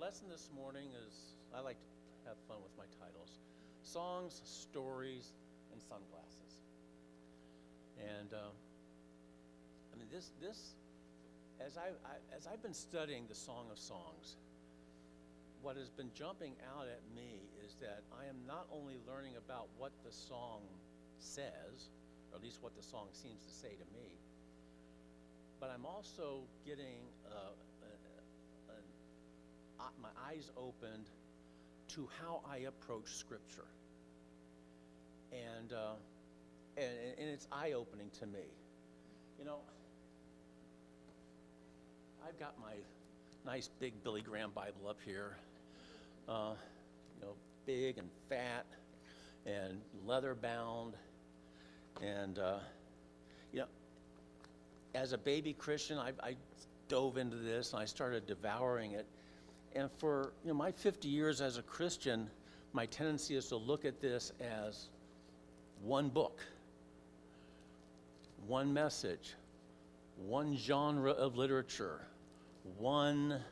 lesson this morning is, I like to have fun with my titles, Songs, Stories, and Sunglasses. And as I've been studying the Song of Songs, what has been jumping out at me is that I am not only learning about what the song says, or at least what the song seems to say to me, but I'm also getting my eyes opened to how I approach Scripture. And it's eye-opening to me. You know, I've got my nice big Billy Graham Bible up here, big and fat and leather bound. And, as a baby Christian, I dove into this and I started devouring it. And for my 50 years as a Christian, my tendency is to look at this as one book, one message, one genre of literature, one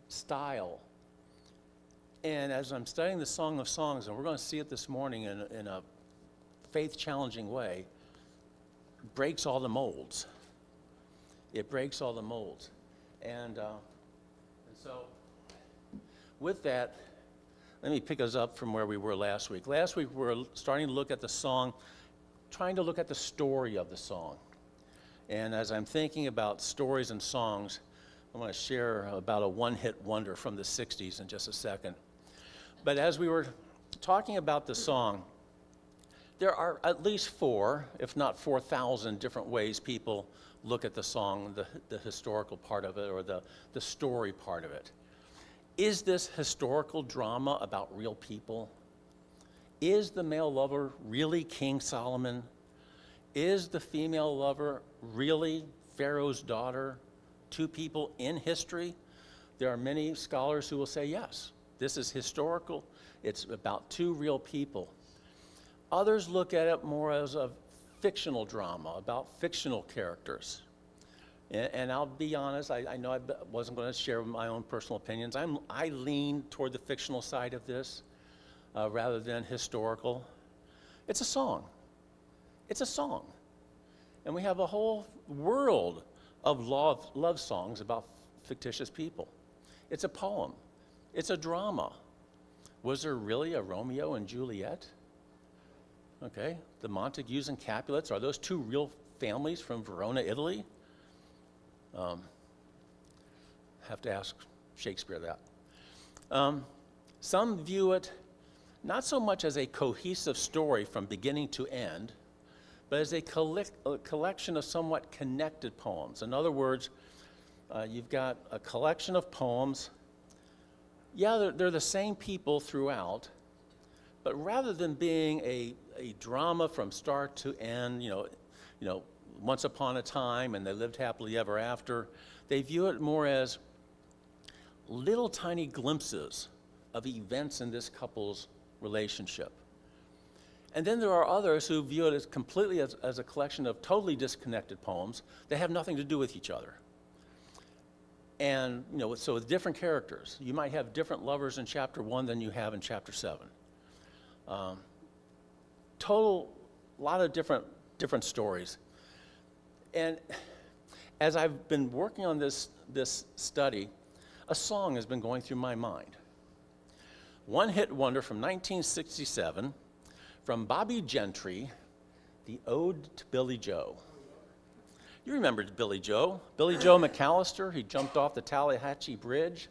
style. And as I'm studying the Song of Songs, and we're going to see it this morning in a faith-challenging way, it breaks all the molds. It breaks all the molds. And so with that, let me pick us up from where we were last week. Last week, we were starting to look at the song, trying to look at the story of the song. And as I'm thinking about stories and songs, I want to share about a one-hit wonder from the 60s in just a second. But as we were talking about the song, there are at least 4, if not 4,000 different ways people look at the song, the historical part of it or the story part of it. Is this historical drama about real people? Is the male lover really King Solomon? Is the female lover really Pharaoh's daughter? 2 people in history? There are many scholars who will say, yes, this is historical. It's about 2 real people. Others look at it more as a fictional drama, about fictional characters. And I'll be honest, I know I wasn't going to share my own personal opinions. I lean toward the fictional side of this rather than historical. It's a song. It's a song. And we have a whole world of love songs about fictitious people. It's a poem. It's a drama. Was there really a Romeo and Juliet? Okay, the Montagues and Capulets, are those 2 real families from Verona, Italy? Have to ask Shakespeare that. Some view it not so much as a cohesive story from beginning to end, but as a collection of somewhat connected poems. In other words, you've got a collection of poems. Yeah, they're the same people throughout, but rather than being a drama from start to end, once upon a time and they lived happily ever after, they view it more as little tiny glimpses of events in this couple's relationship. And then there are others who view it as completely as a collection of totally disconnected poems that have nothing to do with each other. And, so with different characters, you might have different lovers in chapter 1 than you have in chapter 7. Lot of different stories. And as I've been working on this study, a song has been going through my mind. One-hit wonder from 1967 from Bobby Gentry, the Ode to Billy Joe. You remember Billy Joe McAllister. He jumped off the Tallahatchie Bridge.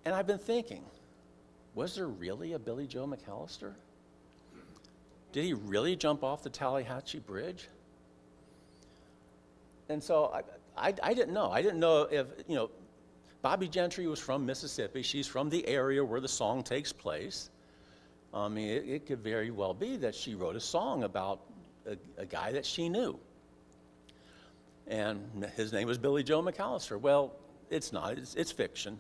And I've been thinking, was there really a Billy Joe McAllister? Did he really jump off the Tallahatchie Bridge? And so I didn't know. I didn't know if, Bobby Gentry was from Mississippi. She's from the area where the song takes place. I mean, it could very well be that she wrote a song about a guy that she knew. And his name was Billy Joe McAllister. Well, it's not. It's fiction.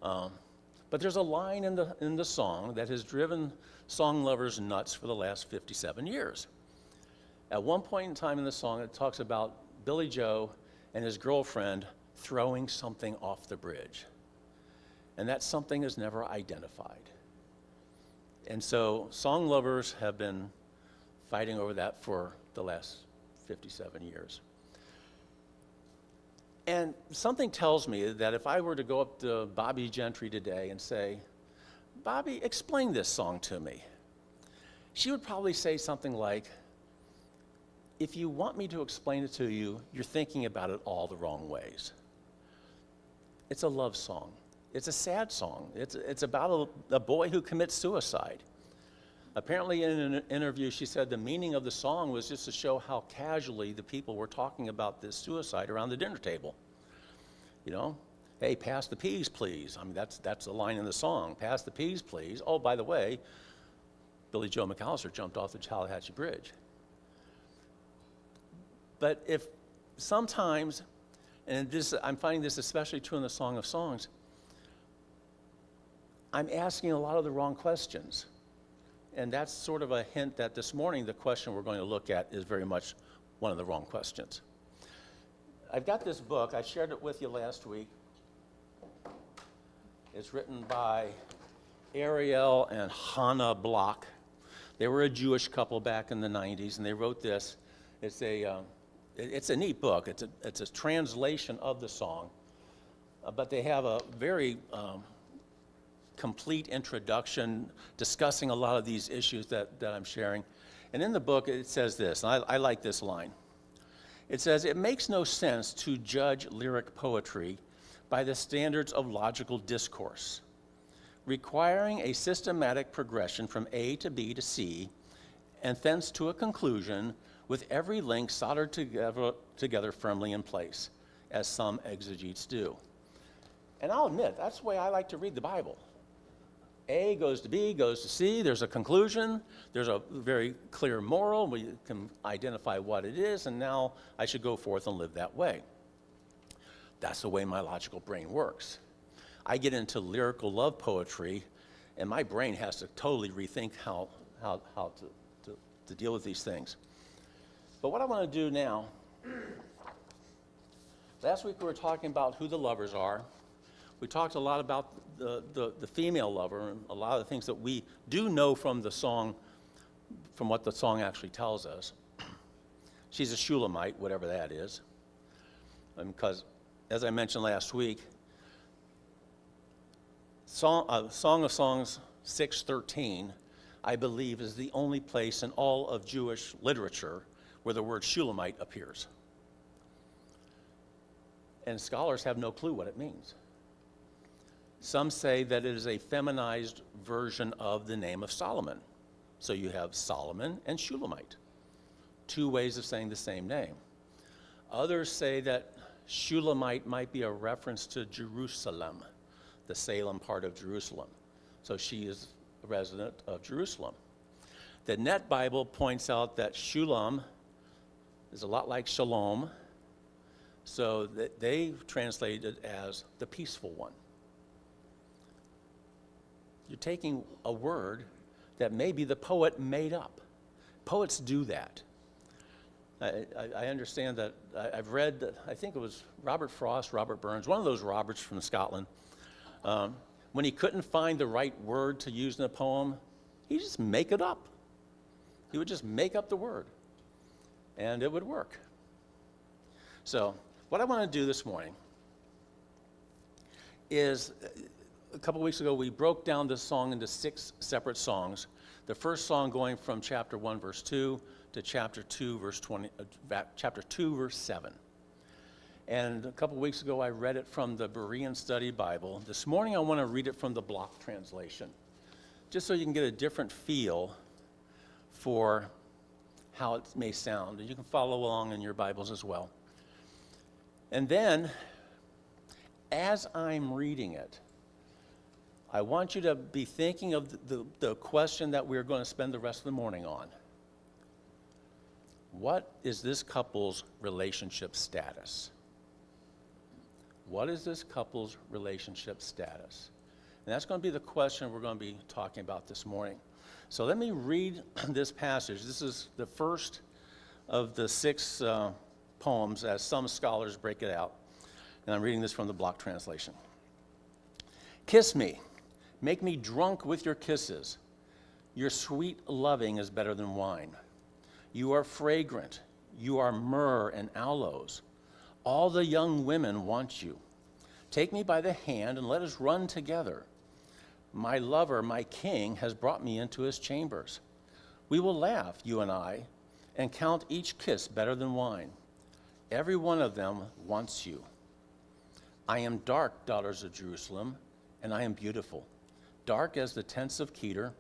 But there's a line in the song that has driven song lovers nuts for the last 57 years. At one point in time in the song, it talks about Billy Joe and his girlfriend throwing something off the bridge. And that something is never identified. And so song lovers have been fighting over that for the last 57 years. And something tells me that if I were to go up to Bobby Gentry today and say, Bobby, explain this song to me, she would probably say something like, if you want me to explain it to you, you're thinking about it all the wrong ways. It's a love song. It's a sad song. It's about a boy who commits suicide. Apparently in an interview, she said the meaning of the song was just to show how casually the people were talking about this suicide around the dinner table. You know, hey, pass the peas, please. I mean, that's a line in the song. Pass the peas, please. Oh, by the way, Billy Joe McAllister jumped off the Tallahatchie Bridge. But if sometimes, and this, I'm finding this especially true in the Song of Songs, I'm asking a lot of the wrong questions. And that's sort of a hint that this morning the question we're going to look at is very much one of the wrong questions. I've got this book. I shared it with you last week. It's written by Ariel and Hannah Block. They were a Jewish couple back in the 90s, and they wrote this. It's a neat book. It's a translation of the song, but they have a very complete introduction discussing a lot of these issues that I'm sharing. And in the book, it says this, and I like this line. It says, it makes no sense to judge lyric poetry by the standards of logical discourse, requiring a systematic progression from A to B to C, and thence to a conclusion with every link soldered together firmly in place, as some exegetes do. And I'll admit, that's the way I like to read the Bible. A goes to B, goes to C, there's a conclusion, there's a very clear moral, we can identify what it is, and now I should go forth and live that way. That's the way my logical brain works. I get into lyrical love poetry, and my brain has to totally rethink how to deal with these things. But what I want to do now, last week we were talking about who the lovers are. We talked a lot about the female lover and a lot of the things that we do know from the song, from what the song actually tells us. She's a Shulamite, whatever that is. Because, as I mentioned last week, Song of Songs 6:13, I believe, is the only place in all of Jewish literature where the word Shulamite appears. And scholars have no clue what it means. Some say that it is a feminized version of the name of Solomon. So you have Solomon and Shulamite, two ways of saying the same name. Others say that Shulamite might be a reference to Jerusalem, the Salem part of Jerusalem. So she is a resident of Jerusalem. The Net Bible points out that Shulam is a lot like Shalom, so that they translate it as the peaceful one. You're taking a word that maybe the poet made up. Poets do that. I understand that. I've read that, I think it was Robert Frost, Robert Burns, one of those Roberts from Scotland. When he couldn't find the right word to use in a poem, he'd just make it up. He would just make up the word, and it would work. So what I want to do this morning is, a couple weeks ago, we broke down this song into 6 separate songs. The first song going from chapter 1, verse 2 to chapter 2, verse 7. And a couple weeks ago, I read it from the Berean Study Bible. This morning, I want to read it from the Block translation, just so you can get a different feel for how it may sound. And you can follow along in your Bibles as well. And then, as I'm reading it, I want you to be thinking of the question that we're going to spend the rest of the morning on. What is this couple's relationship status? What is this couple's relationship status? And that's going to be the question we're going to be talking about this morning. So let me read this passage. This is the first of the 6 poems, as some scholars break it out. And I'm reading this from the block translation. Kiss me. Make me drunk with your kisses. Your sweet loving is better than wine. You are fragrant. You are myrrh and aloes. All the young women want you. Take me by the hand and let us run together. My lover, my king, has brought me into his chambers. We will laugh, you and I, and count each kiss better than wine. Every one of them wants you. I am dark, daughters of Jerusalem, and I am beautiful. Dark as the tents of Kedar,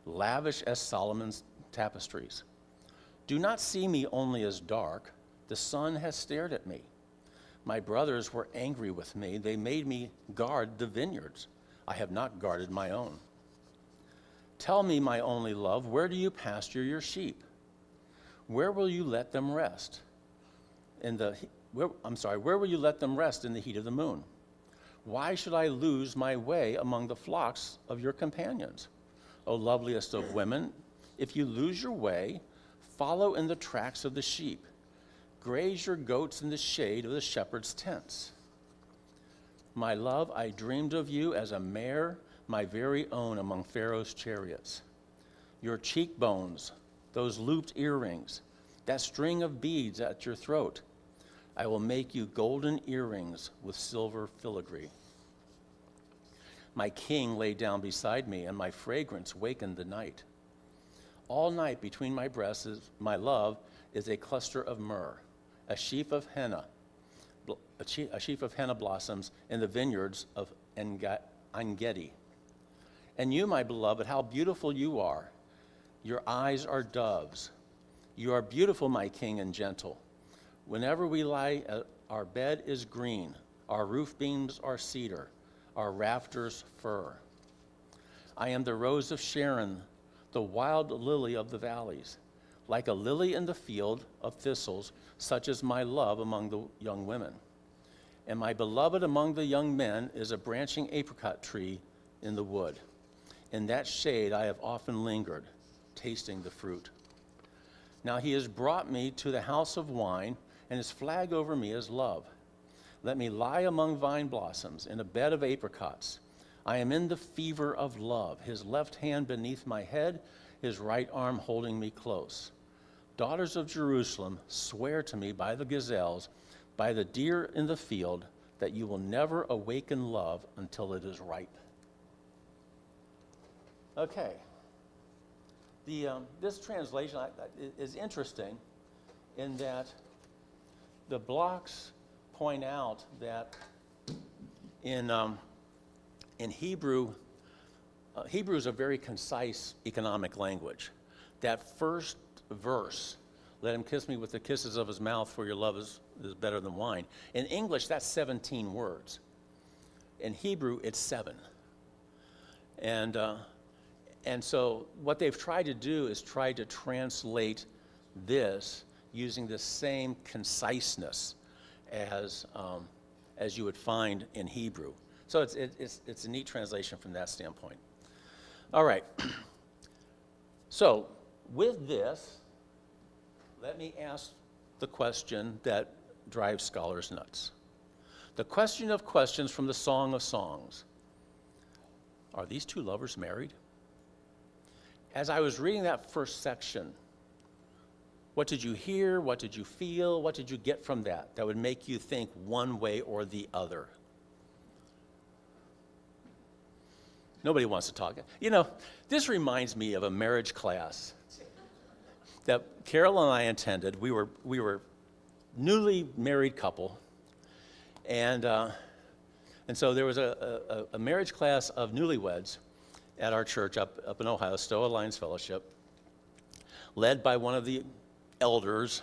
lavish as Solomon's tapestries. Do not see me only as dark. The sun has stared at me. My brothers were angry with me. They made me guard the vineyards. I have not guarded my own. Tell me, my only love, where do you pasture your sheep? Where will you let them rest? Where will you let them rest in the heat of the moon? Why should I lose my way among the flocks of your companions? O loveliest of women, if you lose your way, follow in the tracks of the sheep. Graze your goats in the shade of the shepherd's tents. My love, I dreamed of you as a mare, my very own among Pharaoh's chariots. Your cheekbones, those looped earrings, that string of beads at your throat, I will make you golden earrings with silver filigree. My king lay down beside me, and my fragrance wakened the night. All night between my breasts, my love is a cluster of myrrh, a sheaf of henna blossoms in the vineyards of En-Gedi. And you, my beloved, how beautiful you are. Your eyes are doves. You are beautiful, my king, and gentle. Whenever we lie, our bed is green. Our roof beams are cedar. Our rafters fir. I am the rose of Sharon, the wild lily of the valleys. Like a lily in the field of thistles, such is my love among the young women. And my beloved among the young men is a branching apricot tree in the wood. In that shade I have often lingered, tasting the fruit. Now he has brought me to the house of wine, and his flag over me is love. Let me lie among vine blossoms in a bed of apricots. I am in the fever of love, his left hand beneath my head, his right arm holding me close. Daughters of Jerusalem, swear to me by the gazelles, by the deer in the field, that you will never awaken love until it is ripe. Okay. This translation is interesting in that the blocks point out that in Hebrew, Hebrew is a very concise economic language. That first verse, let him kiss me with the kisses of his mouth, for your love is better than wine. In English, that's 17 words. In Hebrew, it's 7. And so what they've tried to do is try to translate this using the same conciseness as you would find in Hebrew. So it's a neat translation from that standpoint. All right. So with this, let me ask the question that drives scholars nuts. The question of questions from the Song of Songs. Are these two lovers married? As I was reading that first section, what did you hear? What did you feel? What did you get from that would make you think one way or the other? Nobody wants to talk. You know, this reminds me of a marriage class that Carol and I attended. We were newly married couple, and so there was a marriage class of newlyweds at our church up in Ohio, Stowe Alliance Fellowship, led by one of the elders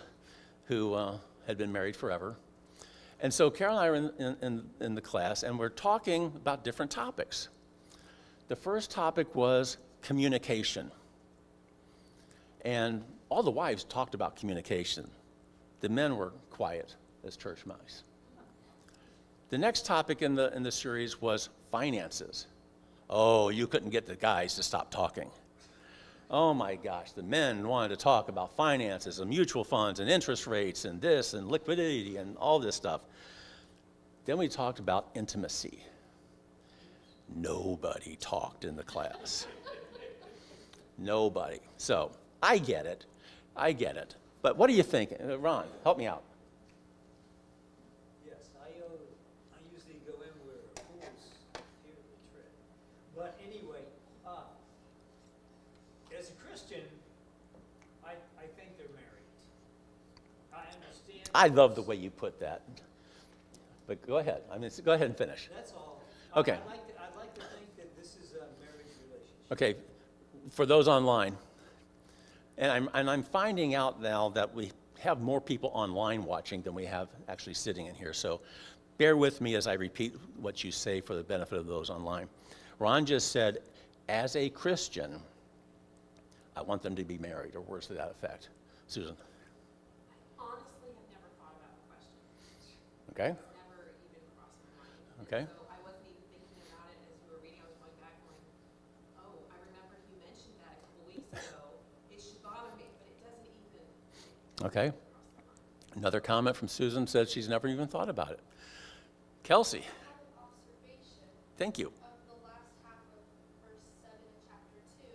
who had been married forever. And so Carol and I were in the class, and we're talking about different topics. The first topic was communication. And all the wives talked about communication. The men were quiet as church mice. The next topic in the series was finances. Oh, you couldn't get the guys to stop talking. Oh my gosh, the men wanted to talk about finances and mutual funds and interest rates and this and liquidity and all this stuff. Then we talked about intimacy. Nobody talked in the class. Nobody. So I get it. But what do you think? Ron, help me out. Yes, I usually go in where fools hear the tread. But anyway, as a Christian, I think they're married. I understand. I love the way you put that. But go ahead. Go ahead and finish. That's all. Okay. I'd like to think that this is a marriage relationship. Okay. For those online, and I'm finding out now that we have more people online watching than we have actually sitting in here. So bear with me as I repeat what you say for the benefit of those online. Ron just said, as a Christian, I want them to be married, or words to that effect. Susan. I honestly have never thought about the question. Okay. Never even crossed my mind. Okay. So I wasn't even thinking about it as we were reading. I was going back going, oh, I remember he mentioned that a couple weeks ago. It should bother me, but it doesn't even Okay. cross my mind. Another comment from Susan said she's never even thought about it. Kelsey. I have an observation Thank you. of the last half of verse 7 in chapter 2,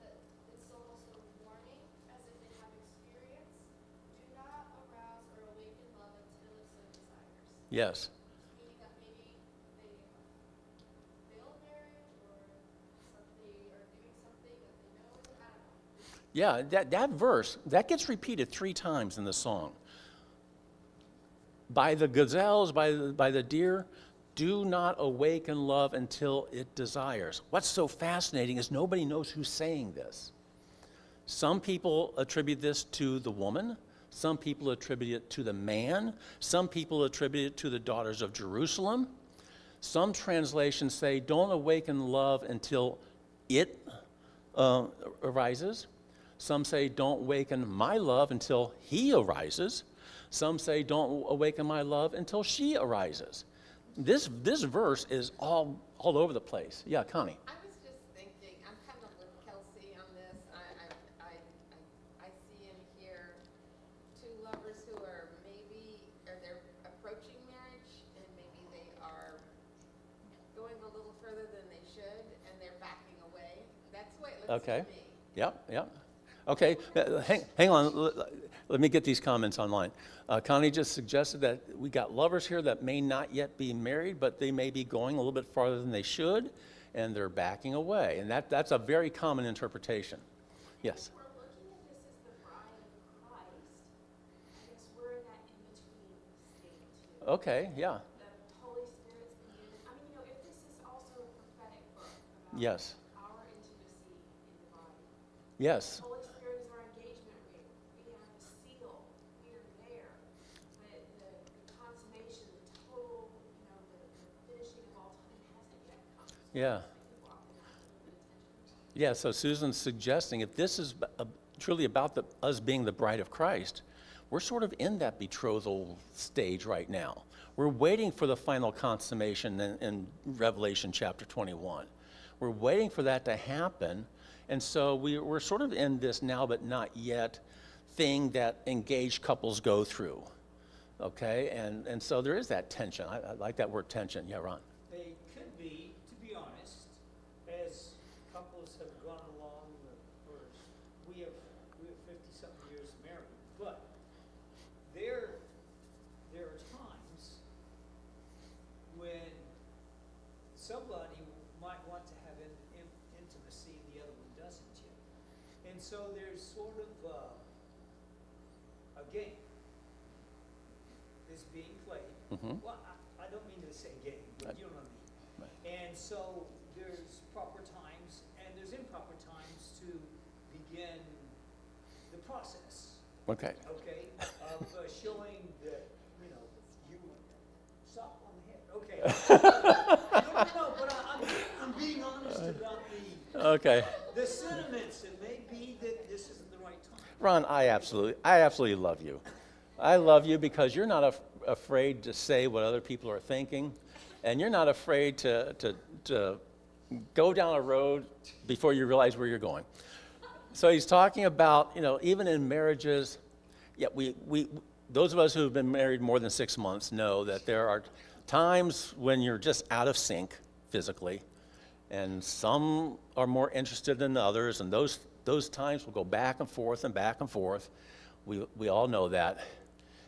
that it's almost a warning, as if they have experience. Do not arouse or awaken love until it so desires. Yes. Meaning that maybe they have failed marriage, or they are doing something that they know isn't, I don't know. Yeah, that verse, that gets repeated 3 times in the song. By the gazelles, by the deer, do not awaken love until it desires. What's so fascinating is nobody knows who's saying this. Some people attribute this to the woman. Some people attribute it to the man. Some people attribute it to the daughters of Jerusalem. Some translations say, don't awaken love until it arises. Some say, don't awaken my love until he arises. Some say, don't awaken my love until she arises. This verse is all over the place. Yeah, Connie. I was just thinking, I'm kind of with Kelsey on this. I see and hear 2 lovers who are they're approaching marriage, and maybe they are going a little further than they should, and they're backing away. That's the way it looks Okay. to me. Yep. Okay, hang on. Let me get these comments online. Connie just suggested that we got lovers here that may not yet be married, but they may be going a little bit farther than they should, and they're backing away. And that's a very common interpretation. Yes. We're looking at this as the bride of Christ. I guess we're in that in-between state too. Okay, yeah. The Holy Spirit's communion. I mean, if this is also a prophetic book about Yes. our intimacy in the body. Yes. The Holy Spirit is our engagement ring. We have the seal. We are there. But the consummation, the total, the finishing of all time hasn't yet come. So Yeah. people often have a little bit of tension. Yeah, so Susan's suggesting if this is truly about us being the bride of Christ, we're sort of in that betrothal stage right now. We're waiting for the final consummation in Revelation chapter 21. We're waiting for that to happen, and so we're sort of in this now but not yet thing that engaged couples go through, okay? And so there is that tension. I like that word tension. Yeah, Ron? They could be, to be honest, as couples have gone along for, we have 50-something years married, but there are times when somebody might want to have intimacy and the other one doesn't yet. And so there's sort of a game is being played. Mhm. Well, I don't mean to say game, but you know what I mean. And so there's proper times and there's improper times to begin the process, Okay. okay, of showing that, you stop on the head, okay. No, but I'm being honest about Okay. the sentiments. It may be that this isn't the right time. Ron, I absolutely love you. I love you because you're not afraid to say what other people are thinking, and you're not afraid to go down a road before you realize where you're going. So he's talking about, even in marriages, yeah, we those of us who have been married more than 6 months know that there are times when you're just out of sync physically, and some are more interested than others, and those times will go back and forth and back and forth. We all know that.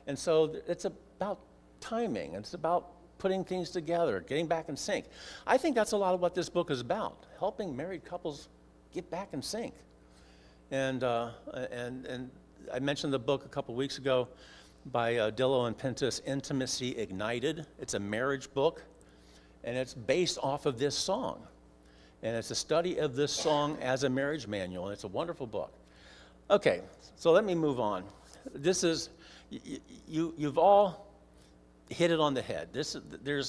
And so it's about timing, and it's about putting things together, getting back in sync. I think that's a lot of what this book is about, helping married couples get back in sync. And I mentioned the book a couple weeks ago by Dillow and Pintus, Intimacy Ignited. It's a marriage book, and it's based off of this song. And it's a study of this song as a marriage manual, and it's a wonderful book. Okay, so let me move on. This is, you've all hit it on the head. There's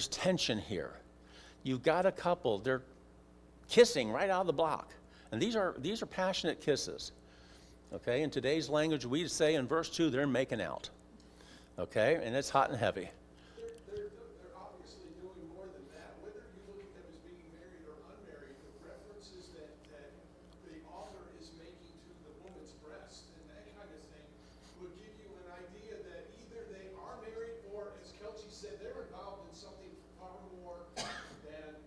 tension here. You've got a couple, they're kissing right out of the block. And these are passionate kisses. Okay, in today's language, we'd say in verse 2, they're making out. Okay, and it's hot and heavy. They're obviously doing more than that. Whether you look at them as being married or unmarried, the references that the author is making to the woman's breast and that kind of thing would give you an idea that either they are married or, as Kelsey said, they're involved in something far more than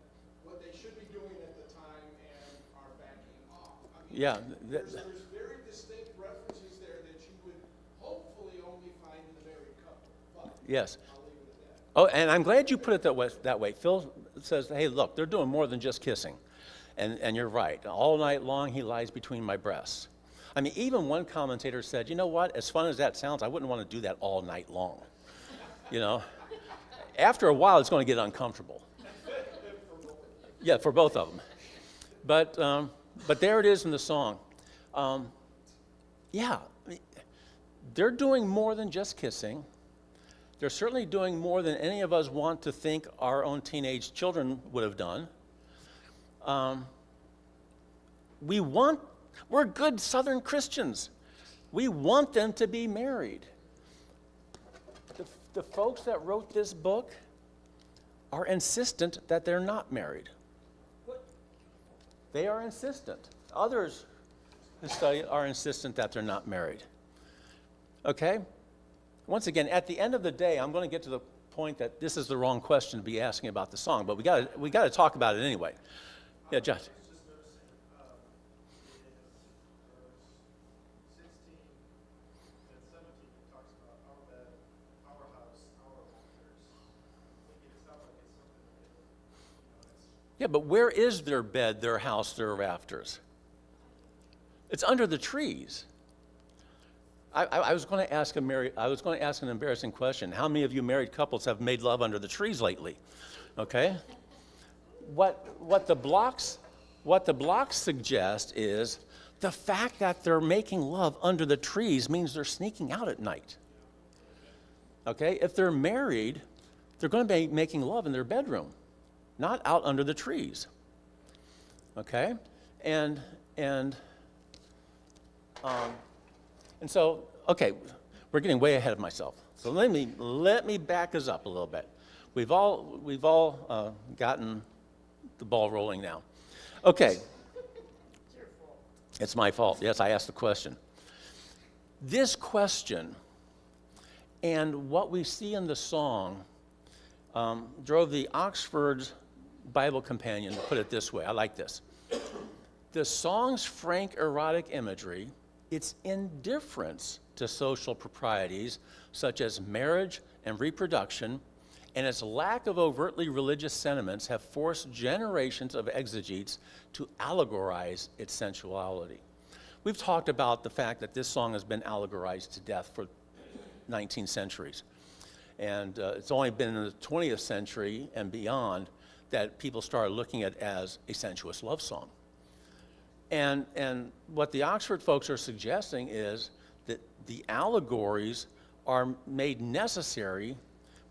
what they should be doing at the time and are backing off. I mean, Yeah. there's very distinct references there that you would hopefully only find in the married couple. But Yes. I'll leave it at that. Oh, and I'm glad you put it that way. Phil says, hey, look, they're doing more than just kissing. And you're right. All night long, he lies between my breasts. I mean, even one commentator said, you know what, as fun as that sounds, I wouldn't want to do that all night long. You know? After a while, it's going to get uncomfortable. Yeah, for both of them. But there it is in the song. Yeah, they're doing more than just kissing. They're certainly doing more than any of us want to think our own teenage children would have done. We're good Southern Christians. We want them to be married. The folks that wrote this book are insistent that they're not married. They are insistent. Others who study are insistent that they're not married. Okay? Once again, at the end of the day, I'm going to get to the point that this is the wrong question to be asking about the song, but we got to talk about it anyway. Yeah, Josh. Just noticing, in verse 16 and 17, it talks about our bed, our house, our rafters. It sounds like it's something that, Yeah, but where is their bed, their house, their rafters? It's under the trees. I was going to ask an embarrassing question. How many of you married couples have made love under the trees lately? Okay. What the blocks suggest is the fact that they're making love under the trees means they're sneaking out at night. Okay. If they're married, they're going to be making love in their bedroom, not out under the trees. Okay. And so, okay, we're getting way ahead of myself. So let me back us up a little bit. We've all gotten the ball rolling now. Okay. It's my fault. Yes, I asked the question. This question and what we see in the song drove the Oxford Bible Companion to put it this way. I like this. The song's frank erotic imagery, its indifference to social proprieties such as marriage and reproduction, and its lack of overtly religious sentiments have forced generations of exegetes to allegorize its sensuality. We've talked about the fact that this song has been allegorized to death for 19 centuries. And it's only been in the 20th century and beyond that people started looking at it as a sensuous love song. And what the Oxford folks are suggesting is that the allegories are made necessary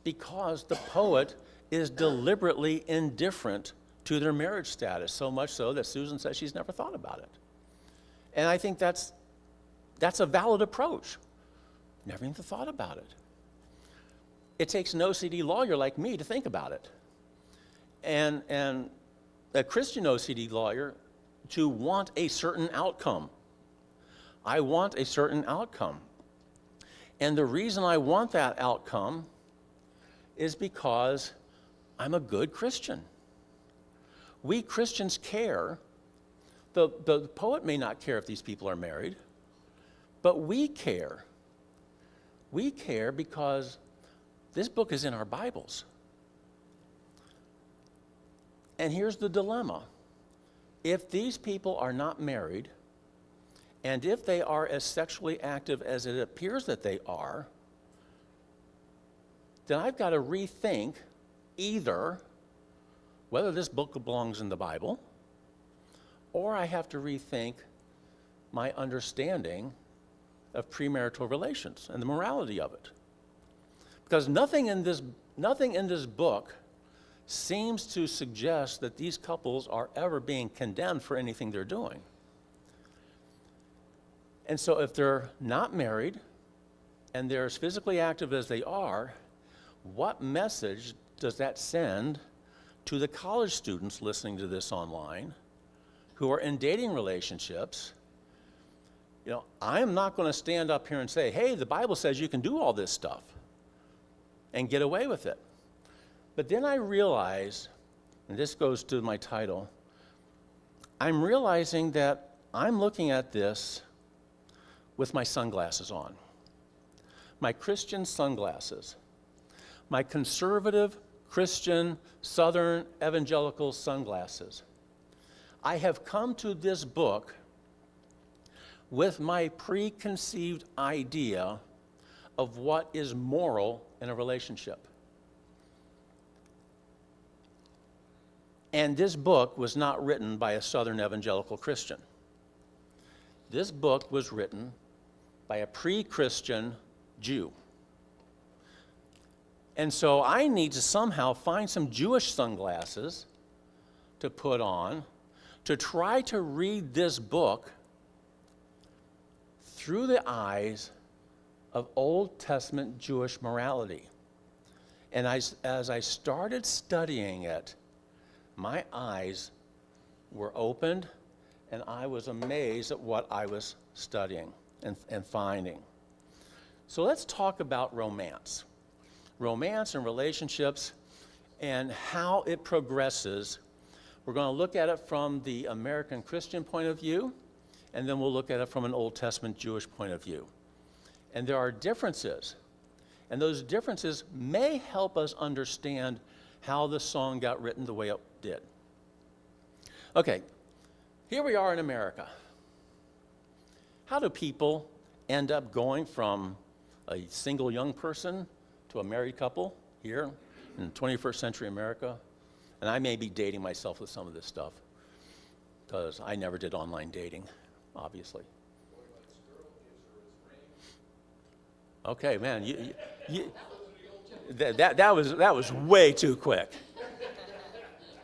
because the poet is deliberately indifferent to their marriage status, so much so that Susan says she's never thought about it. And I think that's a valid approach. Never even thought about it. It takes an OCD lawyer like me to think about it. And a Christian OCD lawyer to want a certain outcome. I want a certain outcome. And the reason I want that outcome is because I'm a good Christian. We Christians care. The poet may not care if these people are married, but we care. We care because this book is in our Bibles. And here's the dilemma. If these people are not married, and if they are as sexually active as it appears that they are, then I've got to rethink either whether this book belongs in the Bible, or I have to rethink my understanding of premarital relations and the morality of it. Because nothing in this book seems to suggest that these couples are ever being condemned for anything they're doing. And so if they're not married and they're as physically active as they are, what message does that send to the college students listening to this online who are in dating relationships? You know, I am not going to stand up here and say, hey, the Bible says you can do all this stuff and get away with it. But then I realize, and this goes to my title, I'm realizing that I'm looking at this with my sunglasses on, my Christian sunglasses, my conservative Christian Southern evangelical sunglasses. I have come to this book with my preconceived idea of what is moral in a relationship. And this book was not written by a Southern evangelical Christian. This book was written by a pre-Christian Jew. And so I need to somehow find some Jewish sunglasses to put on to try to read this book through the eyes of Old Testament Jewish morality. And as I started studying it, my eyes were opened, and I was amazed at what I was studying and finding. So let's talk about romance. Romance and relationships and how it progresses. We're going to look at it from the American Christian point of view, and then we'll look at it from an Old Testament Jewish point of view. And there are differences, and those differences may help us understand how the song got written the way it did. Okay, here we are in America. How do people end up going from a single young person to a married couple here in 21st century America? And I may be dating myself with some of this stuff because I never did online dating, obviously. Okay, man, that was way too quick.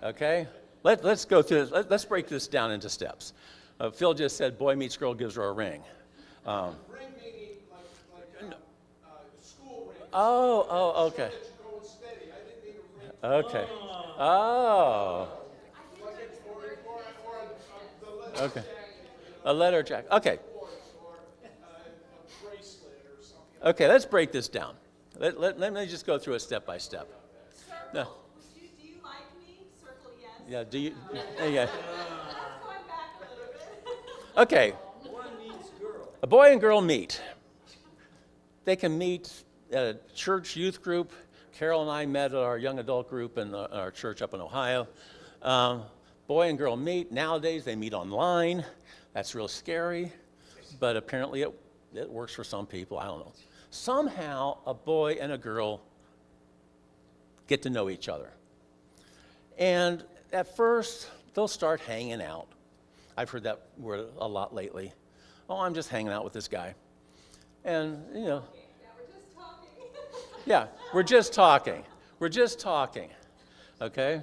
Okay, let's go through this. Let's break this down into steps. Phil just said, boy meets girl, gives her a ring. Ring meaning like school ring. Oh, okay. So that you're going steady. I didn't mean a ring. Okay. Oh. Like the letter Okay. jacket, A letter jack. Okay. or a bracelet or something. Okay, let's break this down. Let me just go through it step by step. No. Do you like me? Circle yes. Yeah, do you? Yeah. Let's go back a little bit. Okay, Boy meets girl. a boy and girl meet. They can meet at a church youth group. Carol and I met at our young adult group in our church up in Ohio. Boy and girl meet. Nowadays, they meet online. That's real scary, but apparently it works for some people. I don't know. Somehow, a boy and a girl get to know each other. And at first, they'll start hanging out. I've heard that word a lot lately. Oh, I'm just hanging out with this guy. And, you know, Yeah, we're just talking. yeah, we're just talking. Okay?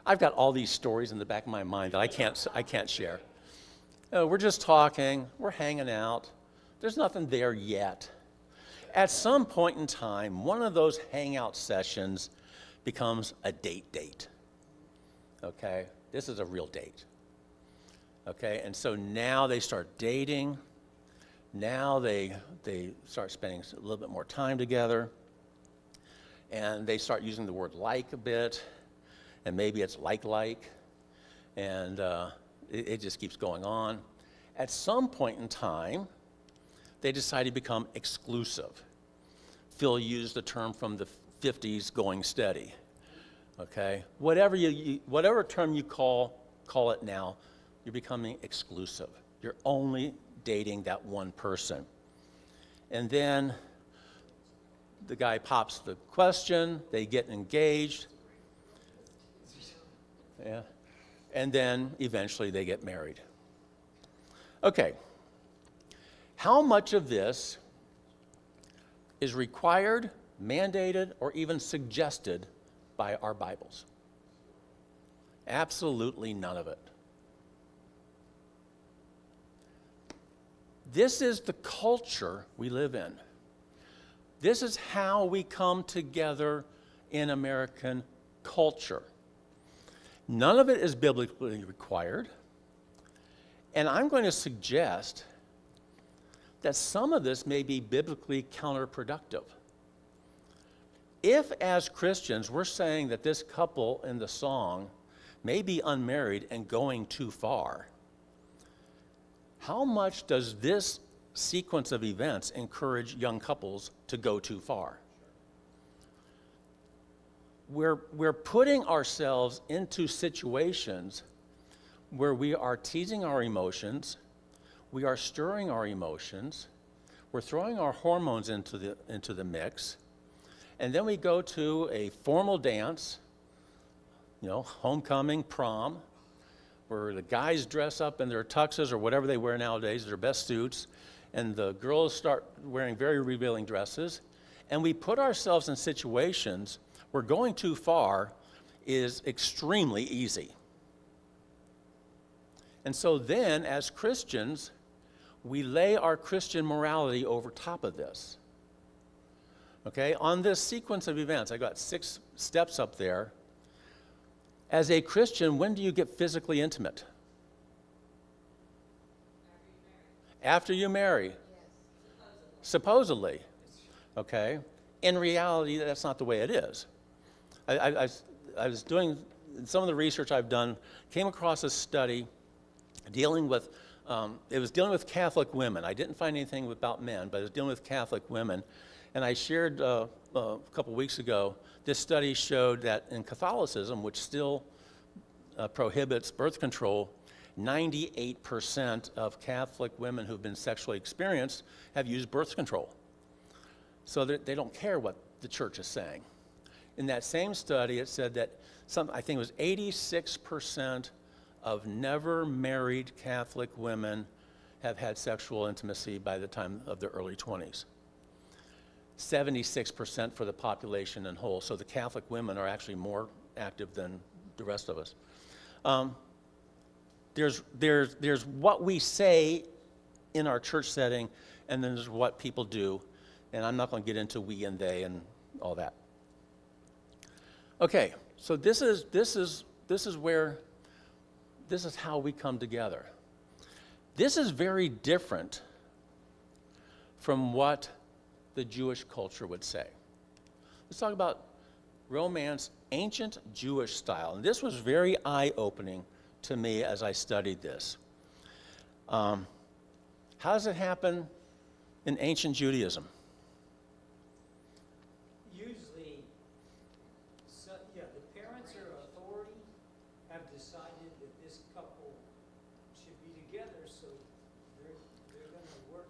I've got all these stories in the back of my mind that I can't share. We're just talking, we're hanging out. There's nothing there yet. At some point in time, one of those hangout sessions becomes a date. Okay? This is a real date. Okay? And so now they start dating. Now they start spending a little bit more time together. and they start using the word like a bit, and maybe it's like, and it just keeps going on. At some point in time, they decide to become exclusive. Phil used the term from the 50s, going steady. Okay? Whatever term you call it now, you're becoming exclusive. You're only dating that one person. And then the guy pops the question, they get engaged, yeah, and then eventually they get married. Okay, how much of this is required, mandated, or even suggested by our Bibles? Absolutely none of it. This is the culture we live in. This is how we come together in American culture. None of it is biblically required. And I'm going to suggest that some of this may be biblically counterproductive. If, as Christians, we're saying that this couple in the song may be unmarried and going too far, how much does this sequence of events encourage young couples to go too far? We're putting ourselves into situations where we are teasing our emotions, we are stirring our emotions, we're throwing our hormones into the mix, and then we go to a formal dance, homecoming, prom, where the guys dress up in their tuxes or whatever they wear nowadays, their best suits, and the girls start wearing very revealing dresses, and we put ourselves in situations where going too far is extremely easy. And so then, as Christians, we lay our Christian morality over top of this. Okay, on this sequence of events, I got 6 steps up there. As a Christian, when do you get physically intimate? After you marry. Yes. Supposedly. Okay? In reality, that's not the way it is. I was doing some of the research I've done, came across a study dealing with, it was dealing with Catholic women. I didn't find anything about men, but it was dealing with Catholic women. And I shared a couple weeks ago, this study showed that in Catholicism, which still prohibits birth control, 98% of Catholic women who've been sexually experienced have used birth control. So they don't care what the church is saying. In that same study, it said that I think it was 86% of never married Catholic women have had sexual intimacy by the time of their early 20s. 76% for the population in whole. So the Catholic women are actually more active than the rest of us. There's what we say in our church setting, and then there's what people do. And I'm not going to get into we and they and all that. Okay, so this is how we come together. This is very different from what the Jewish culture would say. Let's talk about romance, ancient Jewish style. And this was very eye-opening to me as I studied this. How does it happen in ancient Judaism? Usually, the parents or authority have decided that this couple should be together, so they're going to work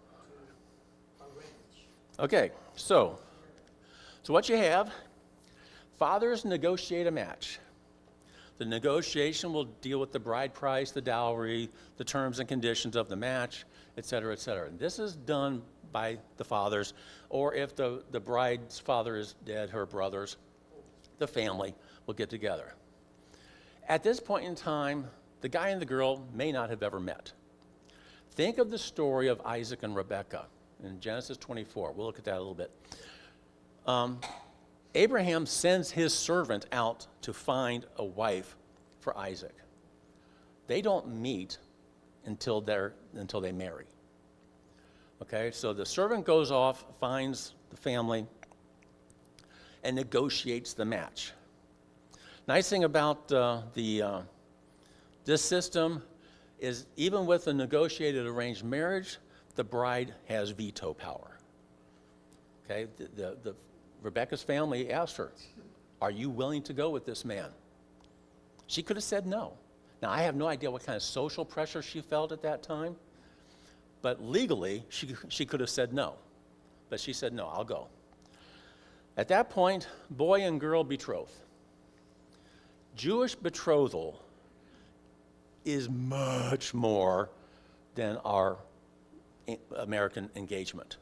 to arrange. Okay, so what you have, fathers negotiate a match. The negotiation will deal with the bride price, the dowry, the terms and conditions of the match, et cetera, et cetera. And this is done by the fathers, or if the bride's father is dead, her brothers, the family will get together. At this point in time, the guy and the girl may not have ever met. Think of the story of Isaac and Rebekah in Genesis 24. We'll look at that a little bit. Abraham sends his servant out to find a wife for Isaac. They don't meet until they marry. Okay, so the servant goes off, finds the family, and negotiates the match. Nice thing about this system is even with a negotiated arranged marriage, the bride has veto power. Okay, Rebecca's family asked her, "Are you willing to go with this man?" She could have said no. Now, I have no idea what kind of social pressure she felt at that time, but legally, she could have said no. But she said, "No, I'll go." At that point, boy and girl betroth. Jewish betrothal is much more than our American engagement.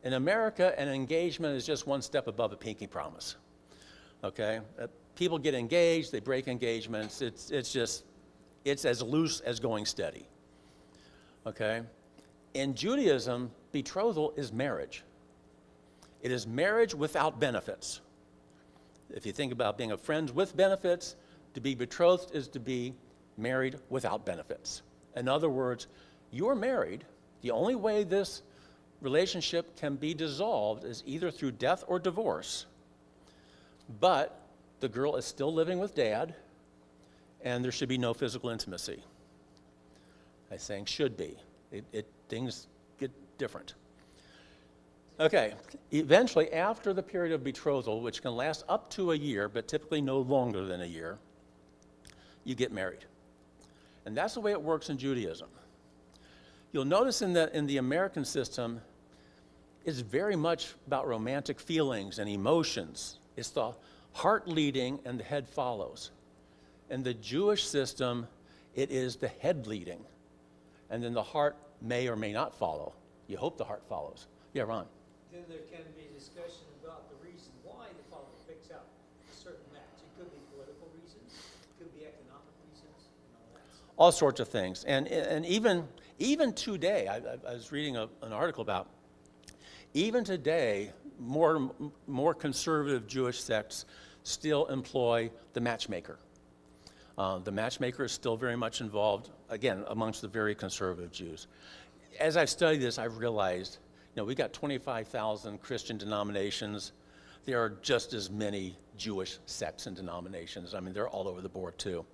In America, an engagement is just one step above a pinky promise. Okay? People get engaged, they break engagements. It's as loose as going steady. Okay? In Judaism, betrothal is marriage. It is marriage without benefits. If you think about being a friend with benefits, to be betrothed is to be married without benefits. In other words, you're married. The only way this relationship can be dissolved is either through death or divorce. But the girl is still living with dad, and there should be no physical intimacy. I'm saying should be. Things get different. Okay, eventually, after the period of betrothal, which can last up to a year, but typically no longer than a year, you get married. And that's the way it works in Judaism. You'll notice in the American system, it's very much about romantic feelings and emotions. It's the heart leading and the head follows. In the Jewish system, it is the head leading, and then the heart may or may not follow. You hope the heart follows. Yeah, Ron. Then there can be discussion about the reason why the father picks out a certain match. It could be political reasons, it could be economic reasons, and all that. All sorts of things. And even today, I was reading an article about, even today, more conservative Jewish sects still employ the matchmaker. The matchmaker is still very much involved, again, amongst the very conservative Jews. As I've studied this, I've realized, we got 25,000 Christian denominations. There are just as many Jewish sects and denominations. I mean, they're all over the board too.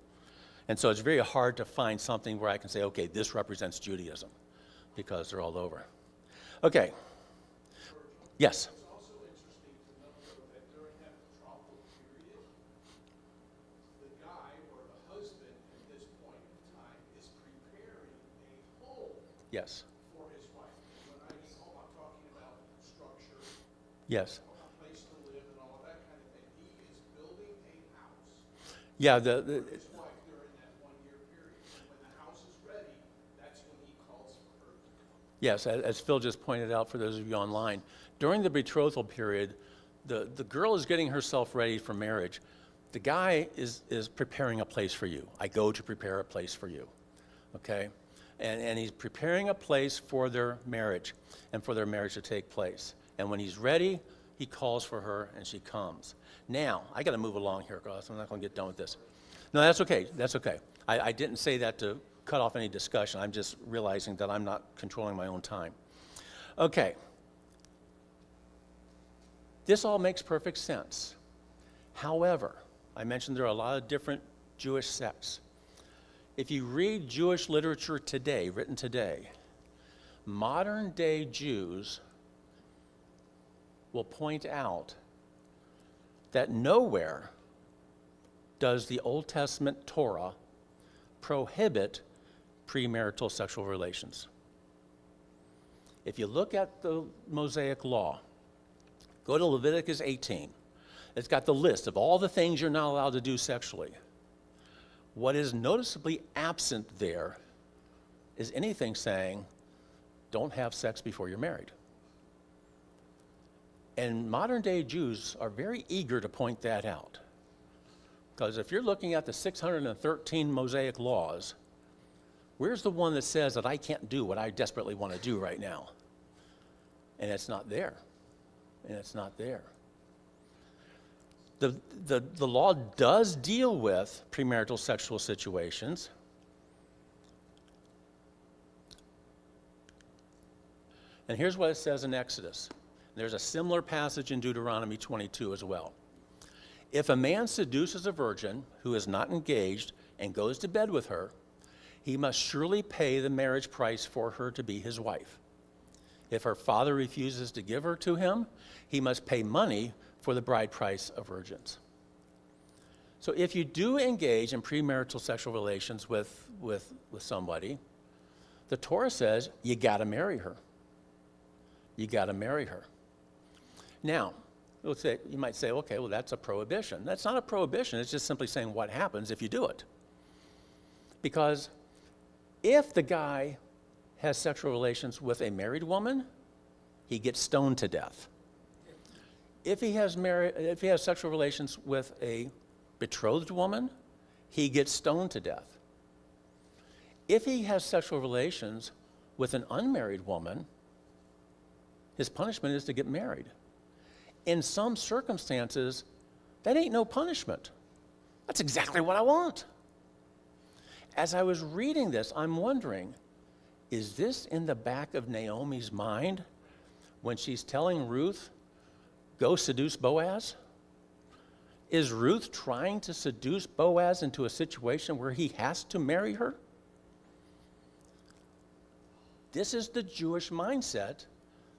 And so it's very hard to find something where I can say, okay, this represents Judaism, because they're all over. Okay. Yes? It's also interesting to note, though, that during that betrothal period, the guy or the husband at this point in time is preparing a home Yes. for his wife. And when I mean home, I'm talking about structure, Yes. a place to live, and all of that kind of thing. He is building a house Yeah, for his wife during that 1 year period. And when the house is ready, that's when he calls for her to come. yes, as Phil just pointed out for those of you online, during the betrothal period, the girl is getting herself ready for marriage. The guy is preparing a place for you. I go to prepare a place for you, okay? And he's preparing a place for their marriage and for their marriage to take place. And when he's ready, he calls for her and she comes. Now, I got to move along here, because I'm not going to get done with this. No, that's okay. That's okay. I didn't say that to cut off any discussion. I'm just realizing that I'm not controlling my own time. Okay. This all makes perfect sense. However, I mentioned there are a lot of different Jewish sects. If you read Jewish literature today, written today, modern day Jews will point out that nowhere does the Old Testament Torah prohibit premarital sexual relations. If you look at the Mosaic Law, go to Leviticus 18. It's got the list of all the things you're not allowed to do sexually. What is noticeably absent there is anything saying, don't have sex before you're married. And modern day Jews are very eager to point that out. Because if you're looking at the 613 Mosaic laws, where's the one that says that I can't do what I desperately want to do right now? And it's not there. And it's not there. The law does deal with premarital sexual situations. And here's what it says in Exodus. There's a similar passage in Deuteronomy 22 as well. If a man seduces a virgin who is not engaged and goes to bed with her, he must surely pay the marriage price for her to be his wife. If her father refuses to give her to him, he must pay money for the bride price of virgins. So if you do engage in premarital sexual relations with somebody, the Torah says you got to marry her. You got to marry her. Now, you might say, okay, well, that's a prohibition. That's not a prohibition. It's just simply saying what happens if you do it. Because if the guy has sexual relations with a married woman, he gets stoned to death. If he has sexual relations with a betrothed woman, he gets stoned to death. If he has sexual relations with an unmarried woman, his punishment is to get married. In some circumstances, that ain't no punishment. That's exactly what I want. As I was reading this, I'm wondering, is this in the back of Naomi's mind when she's telling Ruth, go seduce Boaz? Is Ruth trying to seduce Boaz into a situation where he has to marry her? This is the Jewish mindset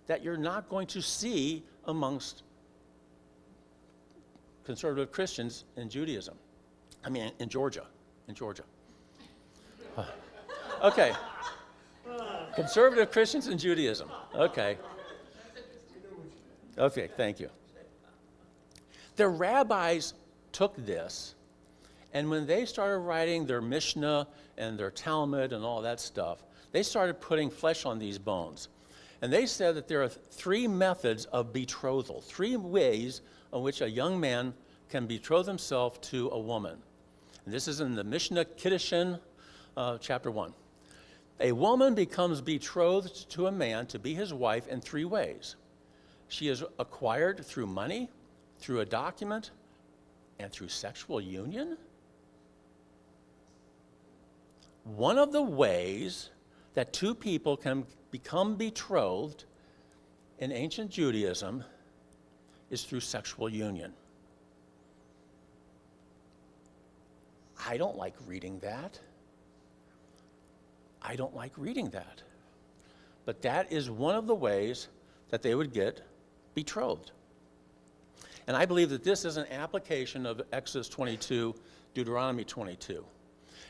that you're not going to see amongst conservative Christians in Judaism. In Georgia. Okay. Conservative Christians in Judaism. Okay. Okay, thank you. The rabbis took this, and when they started writing their Mishnah and their Talmud and all that stuff, they started putting flesh on these bones. And they said that there are 3 methods of betrothal, 3 ways in which a young man can betroth himself to a woman. And this is in the Mishnah Kiddushin, chapter 1. A woman becomes betrothed to a man to be his wife in 3 ways. She is acquired through money, through a document, and through sexual union. One of the ways that 2 people can become betrothed in ancient Judaism is through sexual union. I don't like reading that. But that is one of the ways that they would get betrothed. And I believe that this is an application of Exodus 22, Deuteronomy 22.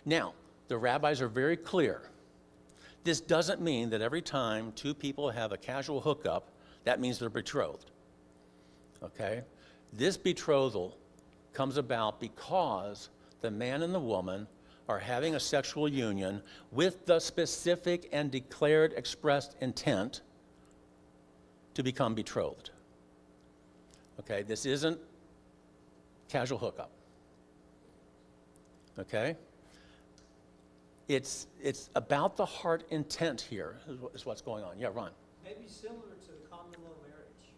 Now, the rabbis are very clear. This doesn't mean that every time 2 people have a casual hookup, that means they're betrothed. Okay? This betrothal comes about because the man and the woman are having a sexual union with the specific and declared expressed intent to become betrothed. Okay? This isn't casual hookup. Okay? It's about the heart intent here is what's going on. Yeah, Ron. Maybe similar to the common law marriage.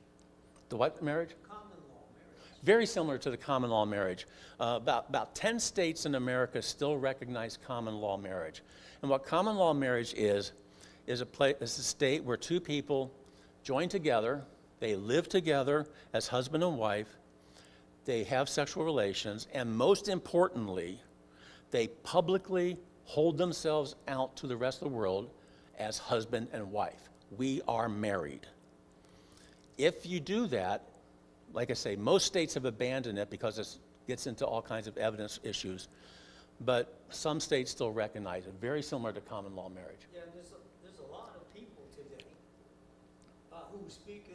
The what marriage? Common law marriage. Very similar to the common law marriage. About 10 states in America still recognize common law marriage. And what common law marriage is a state where 2 people join together, they live together as husband and wife, they have sexual relations, and most importantly, they publicly hold themselves out to the rest of the world as husband and wife. We are married. If you do that, like I say, most states have abandoned it because it gets into all kinds of evidence issues, but some states still recognize it, very similar to common law marriage. Yeah, there's a lot of people today who speak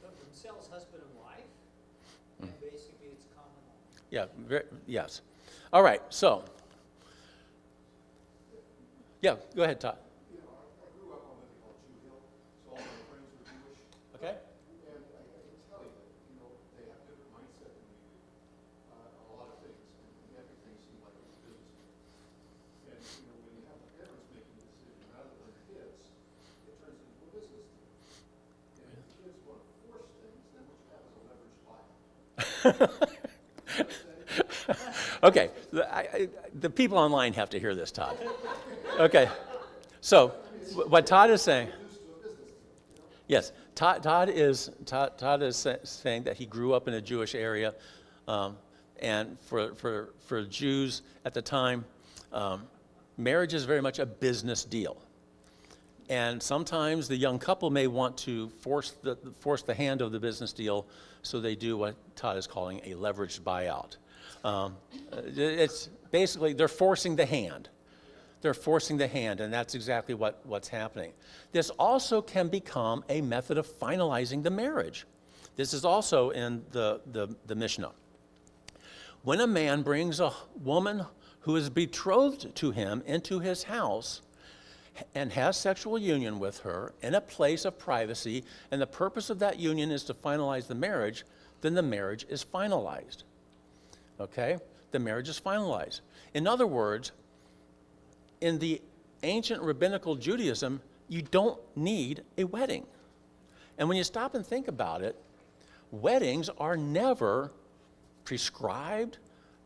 of themselves husband and wife, and basically it's common law. Yeah, yes. All right, so, yeah, go ahead, Todd. You know, I grew up on what they call Jew Hill, so all my friends were Jewish. Okay. And I can tell you that, you know, they have a different mindset than we do. A lot of things, and everything seemed like it was business. And, you know, when you have the parents making the decision rather than the kids, it turns into a business deal. And if the kids want to force things, then what you have is a leveraged buyer. Okay, the people online have to hear this, Todd. Okay, so what Todd is saying, yes, Todd is saying that he grew up in a Jewish area, and for Jews at the time, marriage is very much a business deal. And sometimes the young couple may want to force the hand of the business deal, so they do what Todd is calling a leveraged buyout. It's basically they're forcing the hand. They're forcing the hand, and that's exactly what's happening. This also can become a method of finalizing the marriage. This is also in the Mishnah. When a man brings a woman who is betrothed to him into his house and has sexual union with her in a place of privacy, and the purpose of that union is to finalize the marriage, then the marriage is finalized. Okay? The marriage is finalized. In other words, in the ancient rabbinical Judaism, you don't need a wedding. And when you stop and think about it, weddings are never prescribed,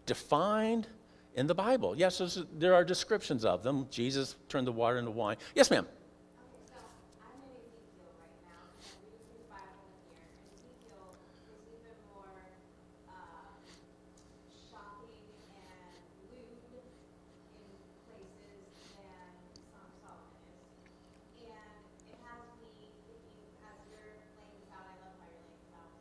defined in the Bible. Yes, there are descriptions of them. Jesus turned the water into wine. Yes, ma'am. Okay, so I'm in Ezekiel right now, and I'm reading the Bible in here, and Ezekiel is even more shocking and lewd in places than Song of Solomon is. And it has me thinking, as you're laying this out, I love how you're laying this out,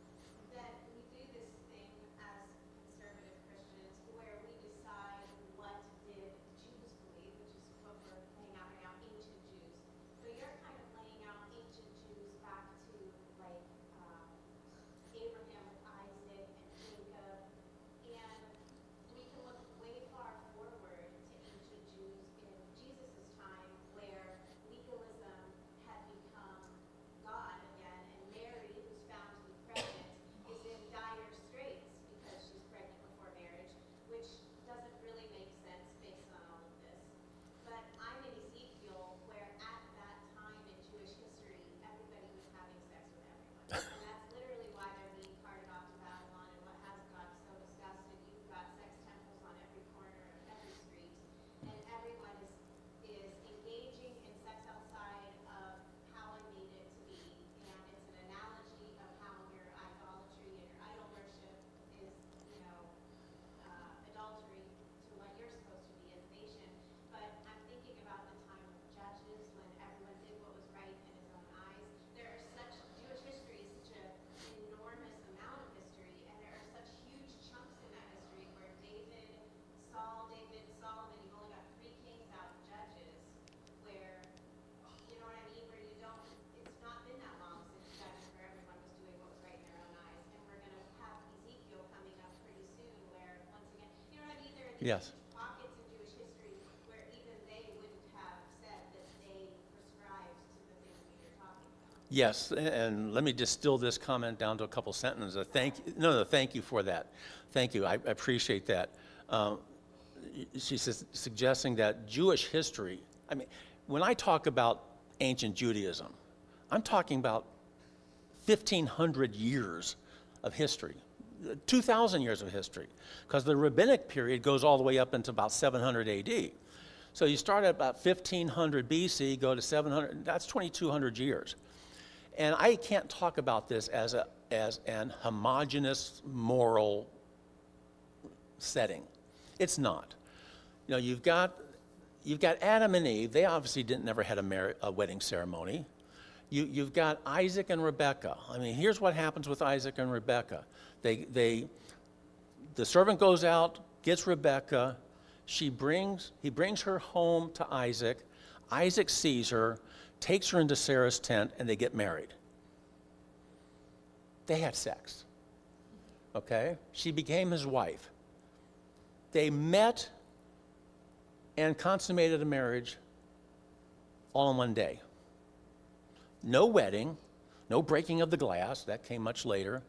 that we do this thing as conservative Christians where we decide what did Jews believe, which is what we're laying out right now, ancient Jews. So you're kind of laying out ancient Jews back to like Abraham with Isaac and Jacob, and we can look way far forward to ancient Jews in Jesus' time where legalism had become God again, and Mary, who's found to be pregnant, is in dire straits because she's pregnant before marriage, which doesn't really make sense based on all of this. But I'm in Ezekiel where at that time in Jewish history, everybody was having sex with everyone. And that's literally why they're being carted off to Babylon, and what has got so disgusted. You've got sex temples on every corner of every street, and everyone is engaging in sex outside of how I made it to be. And it's an analogy of how your idolatry and your idol worship is, adultery to what you're supposed to be as a nation. But I'm thinking about the time of Judges when everyone did what was right in his own eyes. There are such, Jewish history is such an enormous amount of history, and there are such huge chunks in that history where David, Solomon, you've only got 3 kings out of Judges, where, you know what I mean, where you don't, it's not been that long since Judges where everyone was doing what was right in their own eyes. And we're going to have Ezekiel coming up pretty soon where, once again, you know what I mean, there are these Yes. pockets in Jewish history where even they wouldn't have said that they prescribed to the things that you're talking about. Yes, and let me distill this comment down to a couple sentences. Thank you for that. Thank you. I appreciate that. She's suggesting that Jewish history, I mean, when I talk about ancient Judaism, I'm talking about 1,500 years of history, 2,000 years of history, because the rabbinic period goes all the way up into about 700 AD. So you start at about 1500 BC, go to 700, that's 2,200 years. And I can't talk about this as an homogeneous moral setting. It's not. You know, you've got Adam and Eve. They obviously never had a wedding ceremony. You've got Isaac and Rebekah. I mean, here's what happens with Isaac and Rebekah. The servant goes out, gets Rebekah. He brings her home to Isaac. Isaac sees her, takes her into Sarah's tent, and they get married. They had sex. Okay? She became his wife. They met and consummated a marriage all in one day. No wedding, no breaking of the glass, that came much later.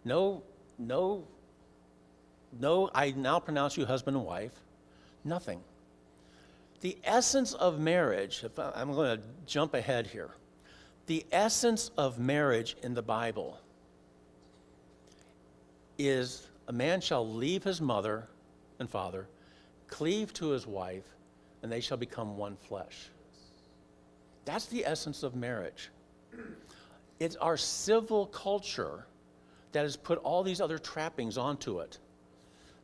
No, I now pronounce you husband and wife. Nothing. The essence of marriage, I'm going to jump ahead here. The essence of marriage in the Bible is a man shall leave his mother and father, cleave to his wife, and they shall become one flesh. That's the essence of marriage. It's our civil culture that has put all these other trappings onto it.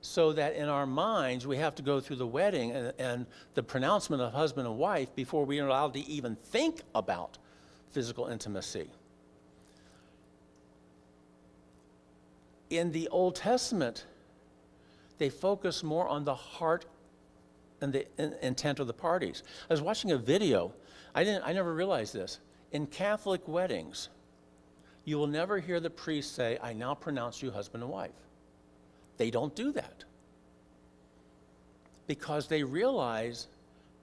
So that in our minds, we have to go through the wedding and the pronouncement of husband and wife before we are allowed to even think about physical intimacy. In the Old Testament, they focus more on the heart and the intent of the parties. I was watching a video. I never realized this. In Catholic weddings, you will never hear the priest say, "I now pronounce you husband and wife." They don't do that because they realize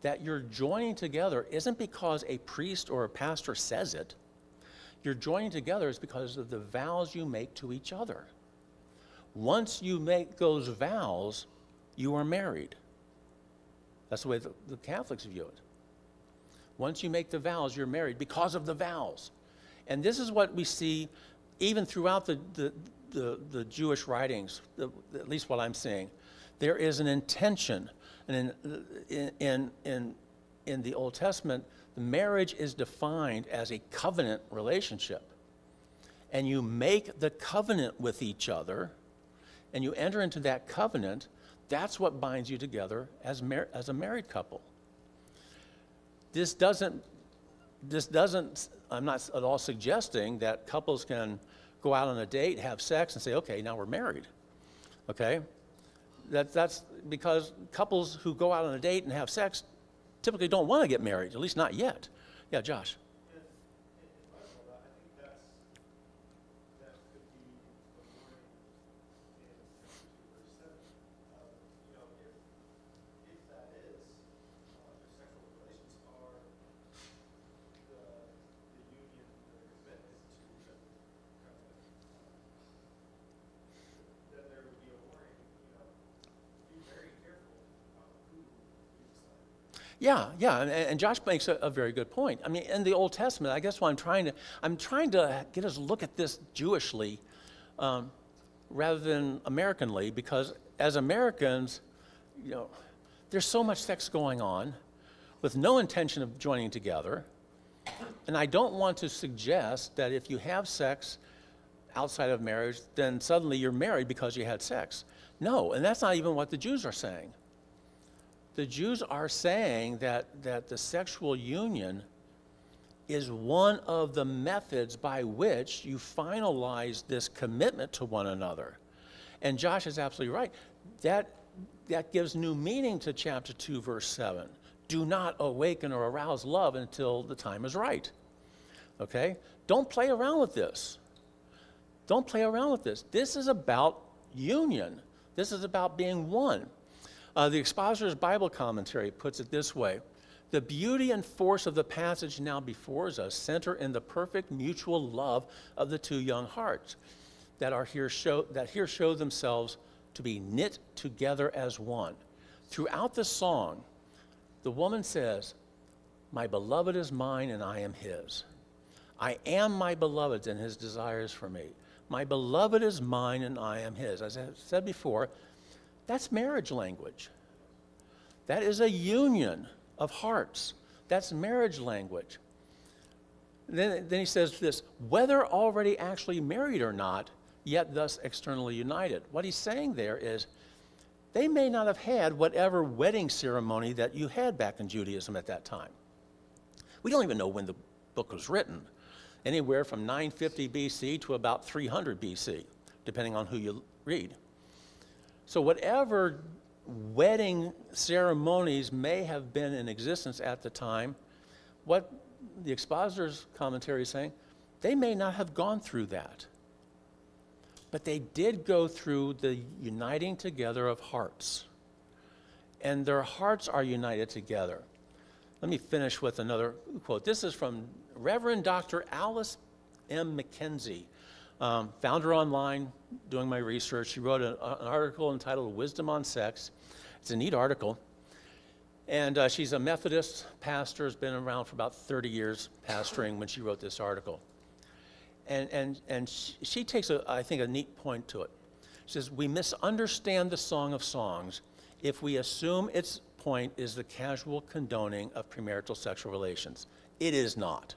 that you're joining together isn't because a priest or a pastor says it. You're joining together is because of the vows you make to each other. Once you make those vows, you are married. That's the way the Catholics view it. Once you make the vows, you're married because of the vows. And this is what we see even throughout the Jewish writings, at least what I'm seeing. There is an intention. And in the Old Testament, the marriage is defined as a covenant relationship. And you make the covenant with each other, and you enter into that covenant. That's what binds you together as a married couple. This doesn't, I'm not at all suggesting that couples can go out on a date, have sex, and say, okay, now we're married, okay? That's because couples who go out on a date and have sex typically don't want to get married, at least not yet. Yeah, Josh. In my world, I think that could be the wording in chapter 2, verse 7. You know, if that is, if sexual relations are the union, the commitment to the covenant, then there would be a warning, you know, be very careful who you decide. Yeah, and Josh makes a very good point. I mean, in the Old Testament, I guess what I'm trying to get us to look at this Jewishly rather than Americanly, because as Americans, you know, there's so much sex going on with no intention of joining together. And I don't want to suggest that if you have sex outside of marriage, then suddenly you're married because you had sex. No, and that's not even what the Jews are saying. The Jews are saying that the sexual union is one of the methods by which you finalize this commitment to one another. And Josh is absolutely right. That gives new meaning to chapter 2, verse 7. Do not awaken or arouse love until the time is right. Okay? Don't play around with this. Don't play around with this. This is about union. This is about being one. The Expositor's Bible Commentary puts it this way: the beauty and force of the passage now before us center in the perfect mutual love of the two young hearts that here show themselves to be knit together as one. Throughout the song, the woman says, "My beloved is mine and I am his. I am my beloved's and his desires for me. My beloved is mine and I am his." As I said before, that's marriage language. That is a union of hearts. That's marriage language. Then he says this: whether already actually married or not, yet thus externally united. What he's saying there is they may not have had whatever wedding ceremony that you had back in Judaism at that time. We don't even know when the book was written. Anywhere from 950 BC to about 300 BC, depending on who you read. So whatever wedding ceremonies may have been in existence at the time, what the Expositor's Commentary is saying, they may not have gone through that. But they did go through the uniting together of hearts. And their hearts are united together. Let me finish with another quote. This is from Reverend Dr. Alice M. McKenzie. Found her online doing my research. She wrote an article entitled Wisdom on Sex. It's a neat article. And she's a Methodist pastor, has been around for about 30 years pastoring when she wrote this article. And she takes, I think, a neat point to it. She says, we misunderstand the Song of Songs if we assume its point is the casual condoning of premarital sexual relations. It is not.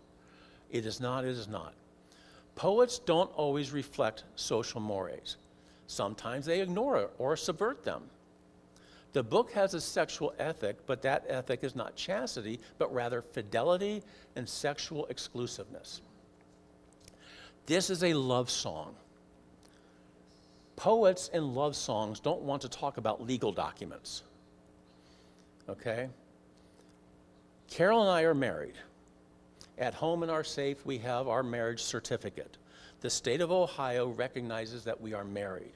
It is not. It is not. Poets don't always reflect social mores. Sometimes they ignore it or subvert them. The book has a sexual ethic, but that ethic is not chastity, but rather fidelity and sexual exclusiveness. This is a love song. Poets in love songs don't want to talk about legal documents. Okay? Carol and I are married. At home in our safe, we have our marriage certificate. The state of Ohio recognizes that we are married.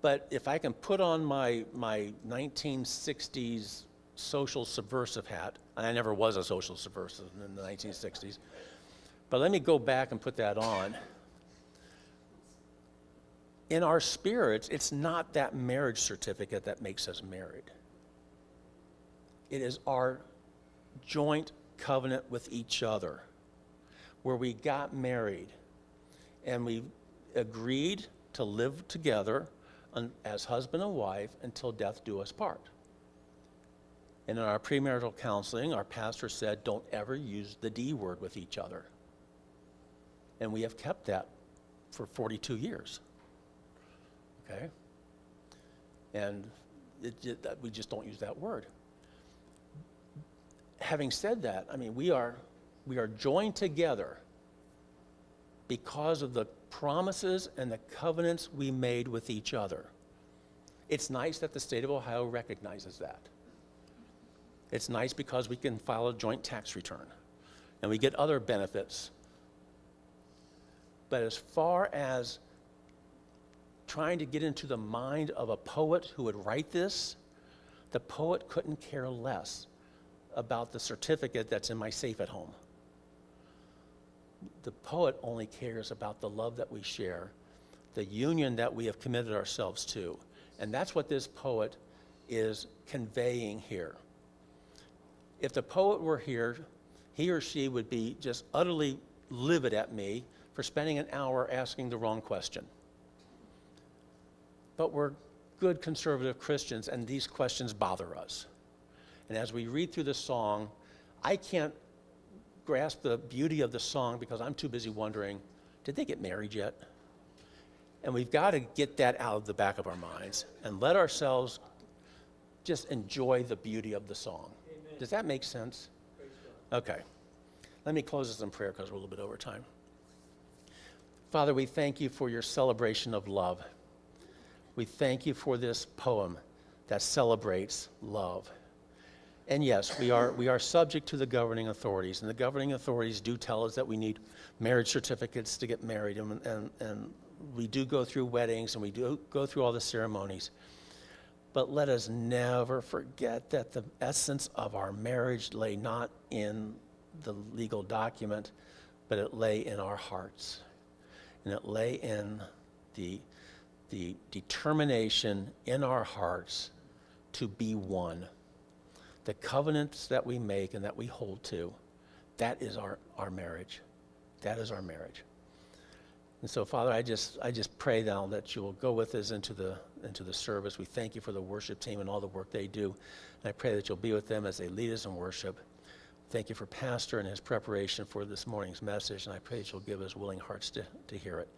But if I can put on my 1960s social subversive hat, and I never was a social subversive in the 1960s, but let me go back and put that on. In our spirits, it's not that marriage certificate that makes us married. It is our joint covenant with each other, where we got married and we agreed to live together as husband and wife until death do us part. And in our premarital counseling, our pastor said, don't ever use the D word with each other. And we have kept that for 42 years. Okay? And we just don't use that word. Having said that, I mean, we are joined together because of the promises and the covenants we made with each other. It's nice that the state of Ohio recognizes that. It's nice because we can file a joint tax return and we get other benefits. But as far as trying to get into the mind of a poet who would write this, the poet couldn't care less about the certificate that's in my safe at home. The poet only cares about the love that we share, the union that we have committed ourselves to. And that's what this poet is conveying here. If the poet were here, he or she would be just utterly livid at me for spending an hour asking the wrong question. But we're good conservative Christians, and these questions bother us. And as we read through the song, I can't grasp the beauty of the song because I'm too busy wondering, did they get married yet? And we've got to get that out of the back of our minds and let ourselves just enjoy the beauty of the song. Amen. Does that make sense? Praise God. Okay. Let me close this in prayer because we're a little bit over time. Father, we thank you for your celebration of love. We thank you for this poem that celebrates love. And yes, we are subject to the governing authorities, and the governing authorities do tell us that we need marriage certificates to get married, and we do go through weddings, and we do go through all the ceremonies. But let us never forget that the essence of our marriage lay not in the legal document, but it lay in our hearts. And it lay in the determination in our hearts to be one. The covenants that we make and that we hold to, that is our marriage. That is our marriage. And so, Father, I just pray now that you will go with us into the service. We thank you for the worship team and all the work they do. And I pray that you'll be with them as they lead us in worship. Thank you for Pastor and his preparation for this morning's message. And I pray that you'll give us willing hearts to hear it.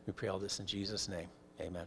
We pray all this in Jesus' name. Amen.